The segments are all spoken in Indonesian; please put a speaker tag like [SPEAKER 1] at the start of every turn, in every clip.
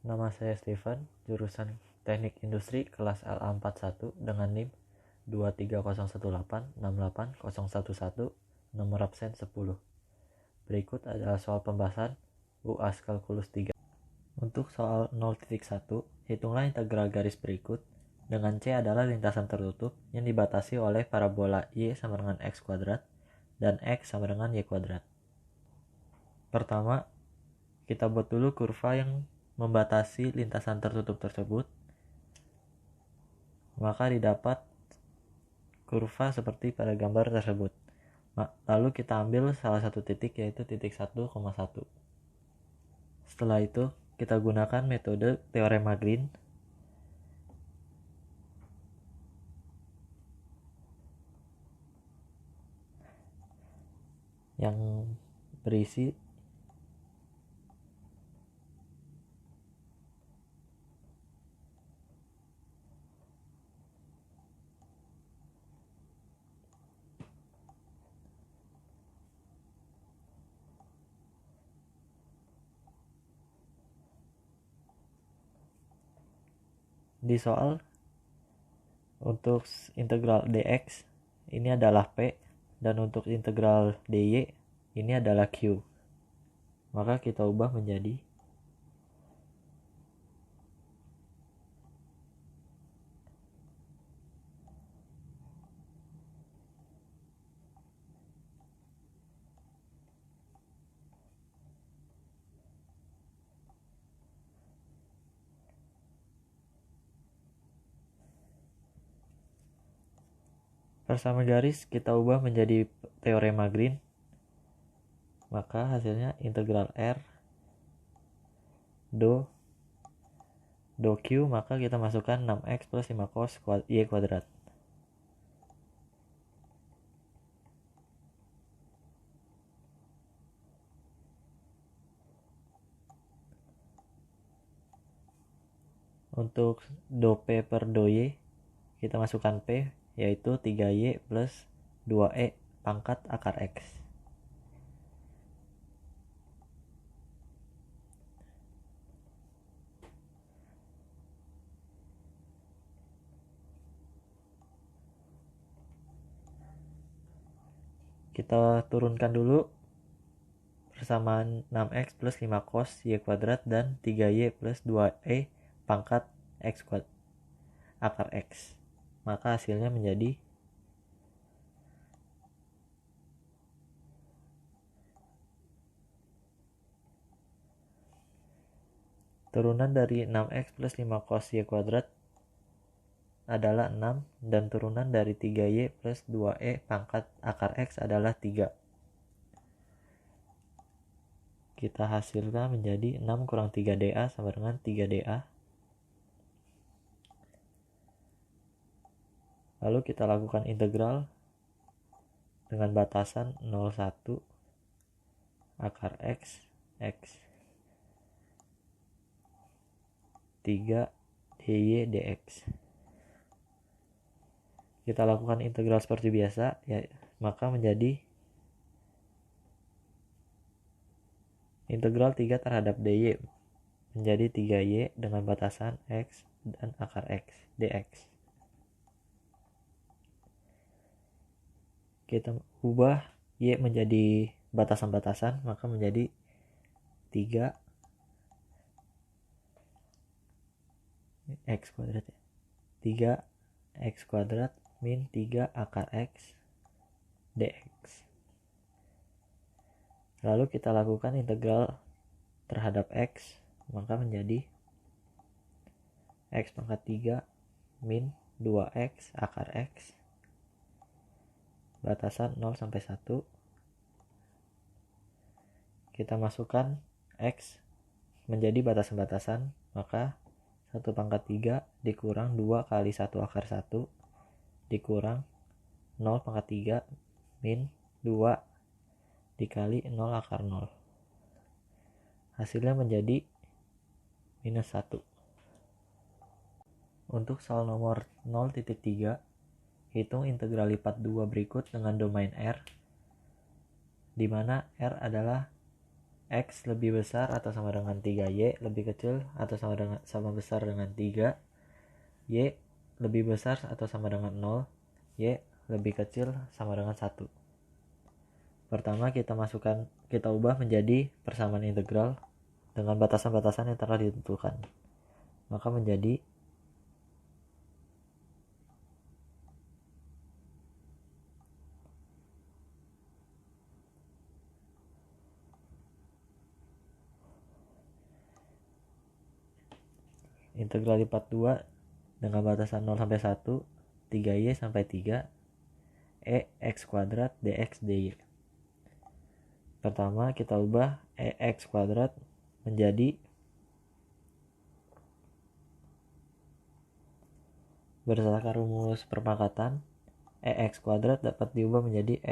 [SPEAKER 1] Nama saya Steven, jurusan Teknik Industri kelas LA41 dengan NIM 23018680111, nomor absen 10. Berikut adalah soal pembahasan UAS Kalkulus 3. Untuk soal 0.1, hitunglah integral garis berikut dengan C adalah lintasan tertutup yang dibatasi oleh parabola Y sama dengan X kuadrat dan X sama dengan Y kuadrat. Pertama, kita buat dulu kurva yang membatasi lintasan tertutup tersebut. Maka didapat kurva seperti pada gambar tersebut. Lalu kita ambil salah satu titik, yaitu titik 1,1. Setelah itu kita gunakan metode teorema Green yang berisi di soal. Untuk integral dx ini adalah P, dan untuk integral dy ini adalah Q. Maka kita ubah menjadi bersama garis kita ubah menjadi teorema Green. Maka hasilnya integral R do Q, maka kita masukkan 6x plus 5 cos Y kuadrat. Untuk do P per do Y kita masukkan P, yaitu 3Y plus 2E pangkat akar X. Kita turunkan dulu persamaan 6x plus 5 cos Y kuadrat dan 3Y plus 2E pangkat X kuadrat akar X. Maka hasilnya menjadi turunan dari 6x plus 5 cos Y kuadrat adalah 6, dan turunan dari 3Y plus 2E pangkat akar X adalah 3. Kita hasilkan menjadi 6 kurang 3dA sama dengan 3dA. Lalu kita lakukan integral dengan batasan 01 akar X 3 dy dx. Kita lakukan integral seperti biasa, ya, maka menjadi integral 3 terhadap dy menjadi 3y dengan batasan x dan akar x dx. Kita ubah y menjadi batasan-batasan, maka menjadi 3 x kuadrat, 3 x kuadrat min 3 akar x dx. Lalu kita lakukan integral terhadap x, maka menjadi x pangkat 3 min 2x akar x batasan 0 sampai 1. Kita masukkan x menjadi batasan-batasan, maka 1 pangkat 3 dikurang 2 kali 1 akar 1 dikurang 0 pangkat 3 min 2 dikali 0 akar 0. Hasilnya menjadi minus 1. Untuk soal nomor 0.3, hitung integral lipat 2 berikut dengan domain R, di mana R adalah X lebih besar atau sama dengan 3Y lebih kecil atau sama besar dengan 3, Y lebih besar atau sama dengan 0, Y lebih kecil sama dengan 1. Pertama kita ubah menjadi persamaan integral dengan batasan-batasan yang telah ditentukan. Maka menjadi integral lipat 2 dengan batasan 0 sampai 1, 3y sampai 3, x kuadrat dx dy. Pertama kita ubah x kuadrat menjadi berdasarkan rumus perpangkatan, x kuadrat dapat diubah menjadi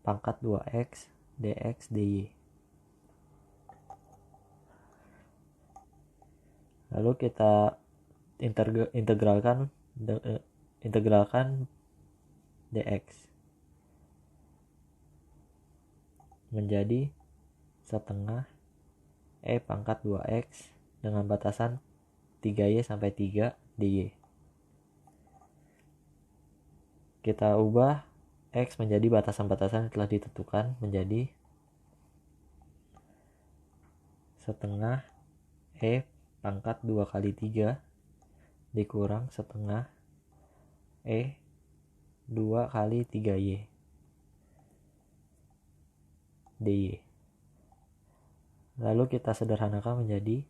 [SPEAKER 1] pangkat 2x dx dy. Lalu kita integralkan dx menjadi setengah pangkat 2x dengan batasan 3y sampai 3 dy. Kita ubah x menjadi batasan-batasan yang telah ditentukan menjadi setengah pangkat 2 kali 3 dikurang setengah 2 kali 3y dy. Lalu kita sederhanakan menjadi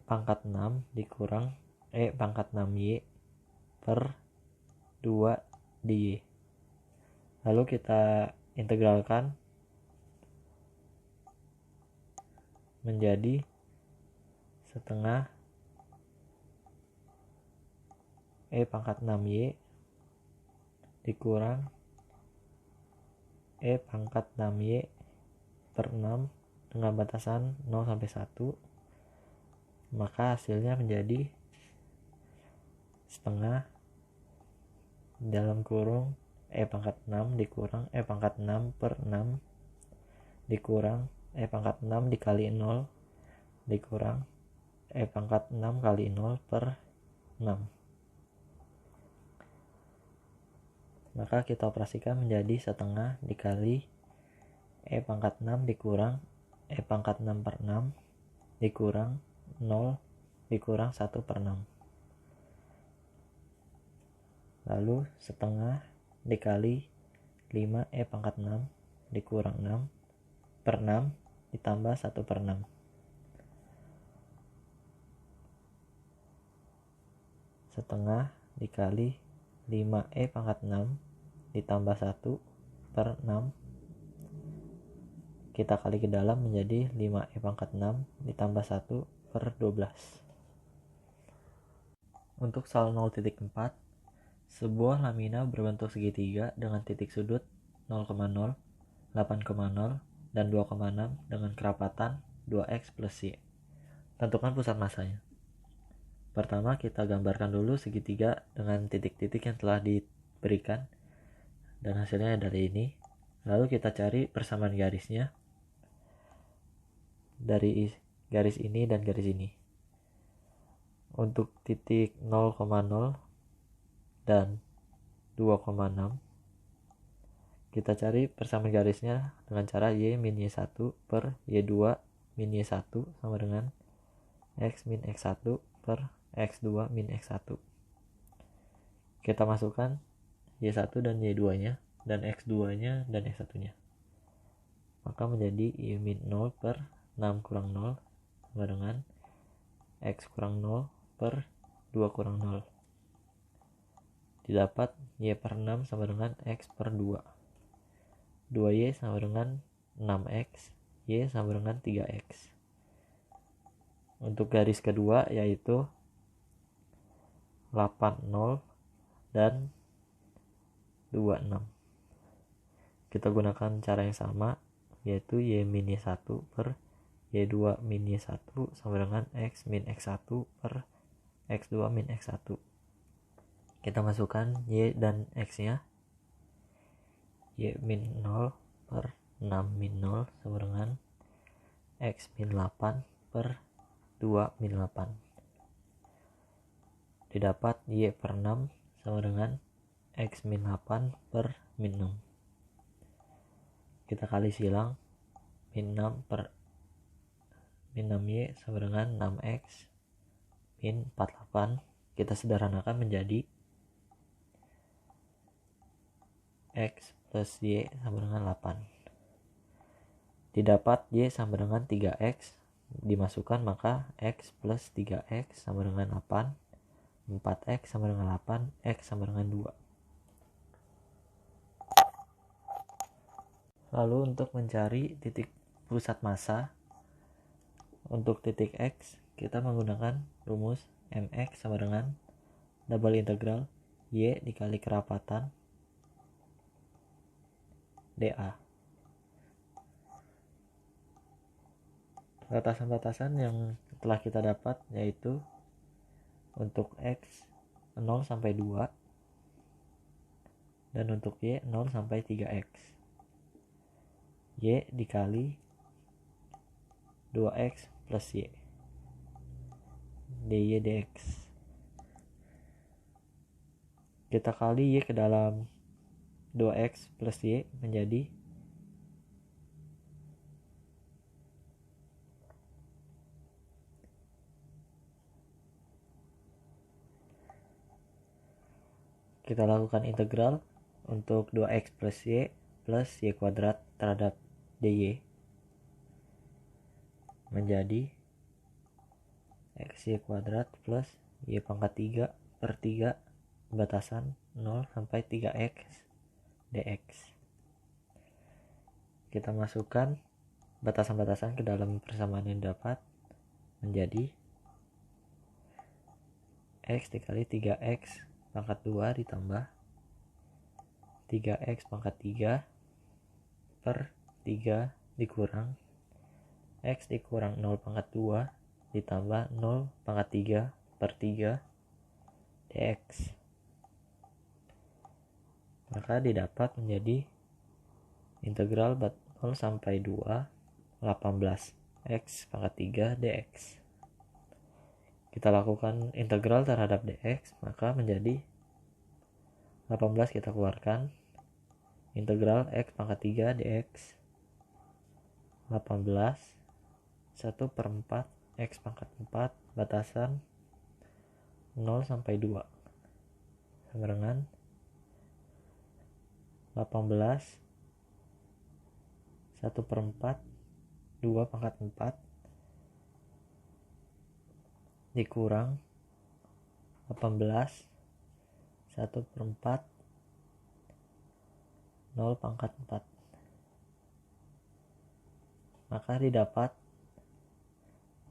[SPEAKER 1] pangkat 6 dikurang pangkat 6y per 2 dy. Lalu kita integralkan menjadi setengah pangkat 6y dikurang pangkat 6y per 6 dengan batasan 0 sampai 1, maka hasilnya menjadi setengah dalam kurung pangkat 6 dikurang pangkat 6 per 6 dikurang pangkat 6 dikali 0 dikurang pangkat 6 kali 0 per 6. Maka kita operasikan menjadi setengah dikali pangkat 6 dikurang pangkat 6 per 6 dikurang 0 dikurang 1 per 6. Lalu setengah dikali 5 pangkat 6 dikurang 6 per 6 ditambah 1 per 6. Setengah dikali 5 pangkat 6 ditambah 1 per 6. Kita kali ke dalam menjadi 5 pangkat 6 ditambah 1 per 12. Untuk soal 0.4, sebuah lamina berbentuk segitiga dengan titik sudut 0,0, 8,0, dan 2,6 dengan kerapatan 2x plus y. Tentukan pusat masanya. Pertama kita gambarkan dulu segitiga dengan titik-titik yang telah diberikan dan hasilnya dari ini. Lalu kita cari persamaan garisnya dari garis ini dan garis ini. Untuk titik 0,0 dan 2,6 kita cari persamaan garisnya dengan cara y min y1 per y2 min y1 sama dengan x min x1 per x2 min x1. Kita masukkan y1 dan y2 nya dan x2 nya dan x1 nya, maka menjadi y min 0 per 6 kurang 0 sama dengan x kurang 0 per 2 kurang 0. Didapat y per 6 sama dengan x per 2. 2y sama dengan 6x, y sama dengan 3x. Untuk garis kedua yaitu 80 dan 26. Kita gunakan cara yang sama, yaitu y min y1 per y2 min y1 sama dengan x min x1 per x2 min x1. Kita masukkan y dan x nya. Y min 0 per 6 min 0 sama dengan X min 8 per 2 min 8. Didapat Y per 6 sama dengan X min 8 per min 6. Kita kali silang, min 6 per min 6Y sama dengan 6X min 48. Kita sederhanakan menjadi X plus Y sama dengan 8. Didapat Y sama dengan 3X, dimasukkan maka X plus 3X sama dengan 8, 4X sama dengan 8, X sama dengan 2. Lalu untuk mencari titik pusat massa, untuk titik X kita menggunakan rumus mx sama dengan double integral Y dikali kerapatan dA. Batasan-batasan yang telah kita dapat yaitu untuk X 0 sampai 2 dan untuk Y 0 sampai 3X. Y dikali 2X plus Y dy dx. Kita kali Y ke dalam 2X plus Y menjadi kita lakukan integral untuk 2X plus Y kuadrat terhadap dy menjadi XY kuadrat plus Y pangkat 3 per 3 batasan 0 sampai 3X dx. Kita masukkan batasan-batasan ke dalam persamaan yang dapat menjadi X dikali 3X pangkat 2 ditambah 3X pangkat 3 per 3 dikurang X dikurang 0 pangkat 2 ditambah 0 pangkat 3 per 3 dx. Maka didapat menjadi integral 0 sampai 2 18x pangkat 3 dx. Kita lakukan integral terhadap dx, maka menjadi 18 kita keluarkan, integral x pangkat 3 dx 18 1 per 4 X pangkat 4 batasan 0 sampai 2 sama dengan 18 1 per 4 2 pangkat 4 dikurang 18 1 per 4 0 pangkat 4. Maka didapat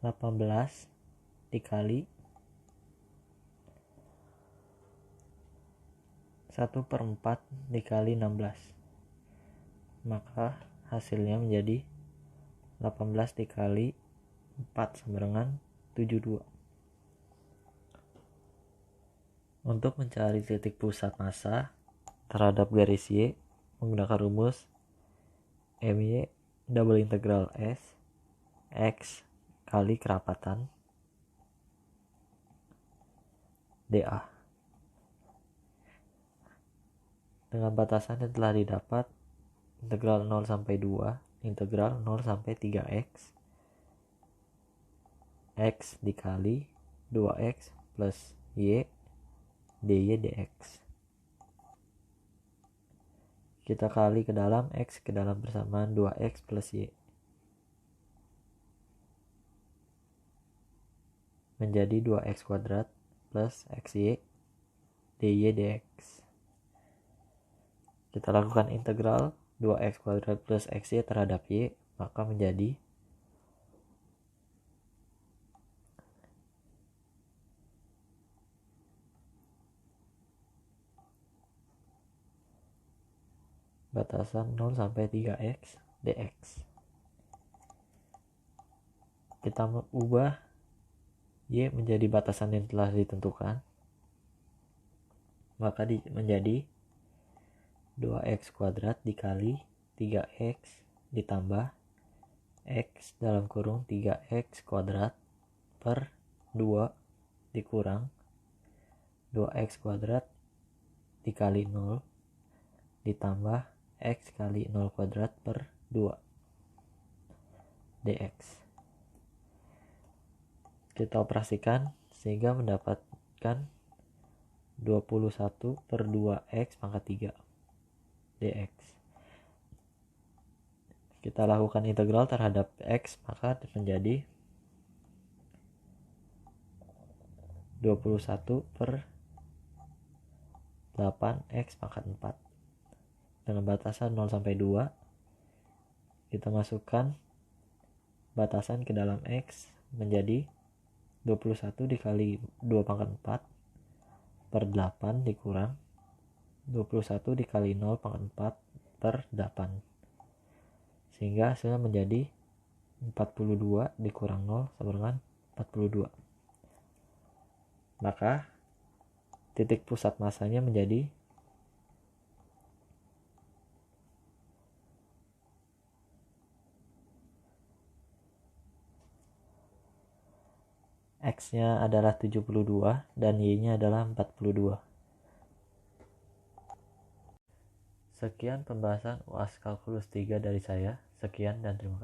[SPEAKER 1] 18 dikali 1 per 4 dikali 16. Maka hasilnya menjadi 18 dikali 4 sama dengan 72. Untuk mencari titik pusat massa terhadap garis Y menggunakan rumus MY double integral S X kali kerapatan dA. Dengan batasan yang telah didapat, integral 0 sampai 2, integral 0 sampai 3x, x dikali 2x plus y dy dx. Kita kali ke dalam x ke dalam persamaan 2x plus y menjadi 2x kuadrat plus xy dy dx. Kita lakukan integral 2x kuadrat plus xy terhadap y, maka menjadi batasan 0 sampai 3x dx. Kita ubah y menjadi batasan yang telah ditentukan, maka menjadi 2x kuadrat dikali 3x ditambah x dalam kurung 3x kuadrat per 2 dikurang 2x kuadrat dikali 0 ditambah x kali 0 kuadrat per 2 dx. Kita operasikan sehingga mendapatkan 21 per 2x pangkat 3 dx. Kita lakukan integral terhadap x, maka menjadi 21 per 8x pangkat 4. Dengan batasan 0 sampai 2, kita masukkan batasan ke dalam x menjadi 21 dikali 2 pangkat 4 per 8 dikurang 21 dikali 0 pangkat 4 per 8, sehingga hasilnya menjadi 42 dikurang 0 sama dengan 42. Maka titik pusat masanya menjadi X-nya adalah 72 dan Y-nya adalah 42. Sekian pembahasan UAS Kalkulus 3 dari saya. Sekian dan terima kasih.